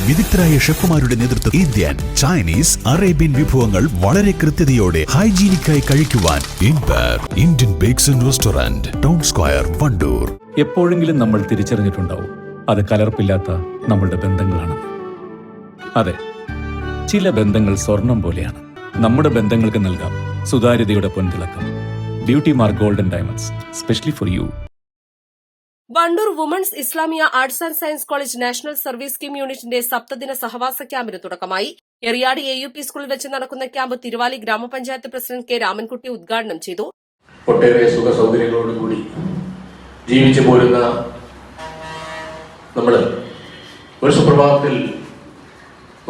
വിദഗ്ധരായ ഷെഫുമാരുടെ നേതൃത്വം Indian, Chinese, Arabian വിഭവങ്ങൾ വളരെ കൃത്യതയോടെ ഹൈജീനിക്കായി കഴിക്കുവാൻ Indian bakes and restaurant, town square, Wandoor. എപ്പോഴെങ്കിലും നമ്മൾ തിരിച്ചറിഞ്ഞിട്ടുണ്ടാവും അത് കലർപ്പില്ലാത്ത നമ്മളുടെ ബന്ധങ്ങളാണ്. അതെ, ചില ബന്ധങ്ങൾ സ്വർണം പോലെയാണ്. നമ്മുടെ ബന്ധങ്ങൾക്ക് നൽകാം സുതാര്യതയുടെ പൊൻതിളക്കം. Beauty mark golden diamonds, specially for you. Wandoor women's Islamiya arts and science college national service scheme യൂണിറ്റിന്റെ സപ്തദിന സഹവാസ ക്യാമ്പിന് തുടക്കമായി. എറിയാട് AUP സ്കൂളിൽ വെച്ച് നടക്കുന്ന ക്യാമ്പ് തിരുവാലി ഗ്രാമപഞ്ചായത്ത് പ്രസിഡന്റ് K. രാമൻകുട്ടി ഉദ്ഘാടനം ചെയ്തു. ഒട്ടേറെ സുഖ സൗകര്യങ്ങളോടുകൂടി ജീവിച്ചു പോരുന്ന നമ്മൾ ഒരു സുപ്രഭാതത്തിൽ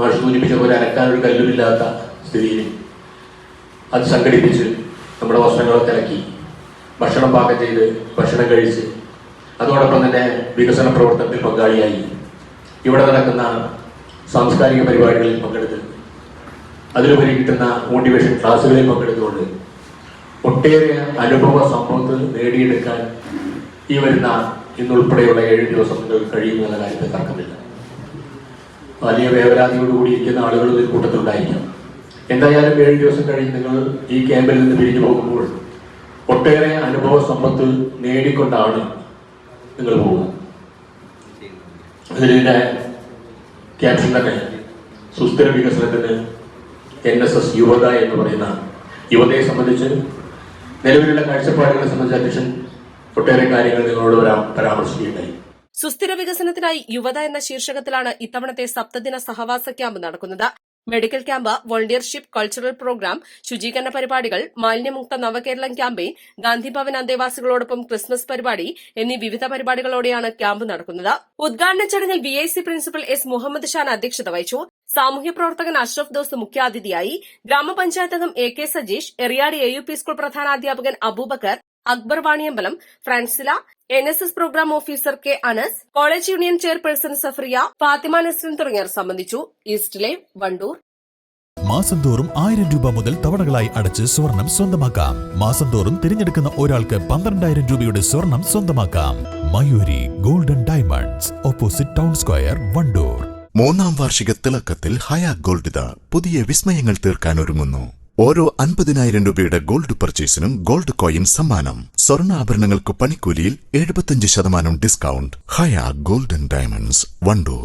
മാഷ് സൂചിപ്പിച്ച പോലെ അനക്കാനൊരു കല്ലുമില്ലാത്ത സ്ഥിതിയിൽ അത് സംഘടിപ്പിച്ച് നമ്മുടെ വസ്ത്രങ്ങളൊക്കെ ഇറക്കി ഭക്ഷണം പാകം ചെയ്ത് ഭക്ഷണം കഴിച്ച് അതോടൊപ്പം തന്നെ വികസന പ്രവർത്തനത്തിൽ പങ്കാളിയായി ഇവിടെ നടക്കുന്ന സാംസ്കാരിക പരിപാടികളിൽ പങ്കെടുത്ത് അതിലുപരി കിട്ടുന്ന മോട്ടിവേഷൻ ക്ലാസ്സുകളിൽ പങ്കെടുത്തുകൊണ്ട് ഒട്ടേറെ അനുഭവ സമ്പത്ത് നേടിയെടുക്കാൻ ഈ വരുന്ന ഇന്നുൾപ്പെടെയുള്ള 7 ദിവസം നിങ്ങൾക്ക് കഴിയുമെന്ന കാര്യത്തിൽ തർക്കമില്ല. വലിയ വേവലാതിയോടുകൂടി ഇരിക്കുന്ന ആളുകൾ ഇതിൽ കൂട്ടത്തിലുണ്ടായിരിക്കാം. എന്തായാലും 7 ദിവസം കഴിഞ്ഞ് നിങ്ങൾ ഈ ക്യാമ്പിൽ നിന്ന് പിരിഞ്ഞു പോകുമ്പോൾ ഒട്ടേറെ അനുഭവ സമ്പത്ത് നേടിക്കൊണ്ടാണ് നിങ്ങൾ പോകുക. അതിൻ്റെ ക്യാപ്ഷൻ തന്നെ സുസ്ഥിര വികസനത്തിന് NSS യുവത എന്ന് പറയുന്ന യുവതയെ സംബന്ധിച്ച് നിലവിലുള്ള കാഴ്ചപ്പാടുകളെ സംബന്ധിച്ച് അധ്യക്ഷൻ ഒട്ടേറെ കാര്യങ്ങൾ നിങ്ങളോട് പരാമർശിക്കുകയുണ്ടായി. സുസ്ഥിര വികസനത്തിനായി യുവത എന്ന ശീർഷകത്തിലാണ് ഇത്തവണത്തെ സപ്തദിന സഹവാസ ക്യാമ്പ് നടക്കുന്നത്. Medical camp, volunteership, cultural program, ശുചീകരണ പരിപാടികൾ, മാലിന്യമുക്ത നവകേരളം ക്യാമ്പയിൻ, ഗാന്ധിഭവൻ അന്തേവാസികളോടൊപ്പം ക്രിസ്മസ് പരിപാടി എന്നീ വിവിധ പരിപാടികളോടെയാണ് ക്യാമ്പ് നടക്കുന്നത്. ഉദ്ഘാടന ചടങ്ങിൽ VIC principal S. Muhammad Shan അധ്യക്ഷത വഹിച്ചു. സാമൂഹ്യ പ്രവർത്തകൻ അഷ്റഫ് ദോസ് മുഖ്യാതിഥിയായി. ഗ്രാമപഞ്ചായത്ത് അംഗം AK Sajeesh, Eriyad AUP school പ്രധാനാധ്യാപകൻ Abubakar, Akbar Vaniyambalam, Fransila, NSS programme officer K. Anas, college union chairperson Safariya, Fathima Nasrin തുടങ്ങിയവർ സംബന്ധിച്ചു. East Live, Wandoor. മാസം തോറും 1000 രൂപ മുതൽ തവണകളായി അടച്ച് സ്വർണം സ്വന്തമാക്കാം. മാസം തോറും തിരഞ്ഞെടുക്കുന്ന ഒരാൾക്ക് 12,000 രൂപയുടെ സ്വർണം സ്വന്തമാക്കാം. Mayuri golden diamonds, opposite town square, Wandoor. 3ാം വാർഷിക തിളക്കത്തിൽ ഹയാ ഗോൾഡ് പുതിയ വിസ്മയങ്ങൾ തീർക്കാൻ ഒരുങ്ങുന്നു. ഓരോ 50,000 രൂപയുടെ ഗോൾഡ് പർച്ചേസിനും ഗോൾഡ് കോയിൻ സമ്മാനം. സ്വർണ്ണാഭരണങ്ങൾക്ക് പണിക്കൂലിയിൽ 75% ഡിസ്കൗണ്ട്. ഹയാ ഗോൾഡൻ ഡയമണ്ട്സ്, വണ്ടൂർ.